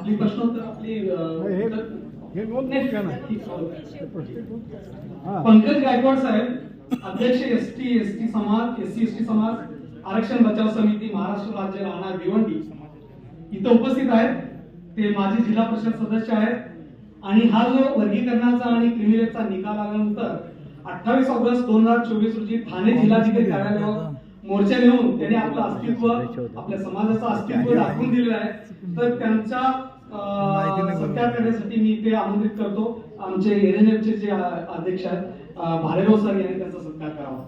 आपली प्रश्नोत्तर आपली पंकज गायकवाड साहेब, अध्यक्ष एसटी समाज, SC/ST समाज आरक्षण बचाव समिती महाराष्ट्र राज्य राहणार भिवंडी इथे उपस्थित आहेत. ते माजी जिल्हा परिषद सदस्य आहेत आणि हा जो वर्गीकरणाचा आणि क्रिमिलेटचा निकाल आल्यानंतर 28 ऑगस्ट 2024 रोजी ठाणे जिल्हाधिकारी कार्यालयावर मोर्चा घेऊन त्यांनी आपलं अस्तित्व, आपल्या समाजाचं अस्तित्व दाखवून दिलेलं आहे. तर त्यांचा सत्कार करण्यासाठी मी इथे आमंत्रित करतो आमचे NNF चे जे अध्यक्ष आहेत भालेराव सर यांनी त्यांचा सत्कार करावा.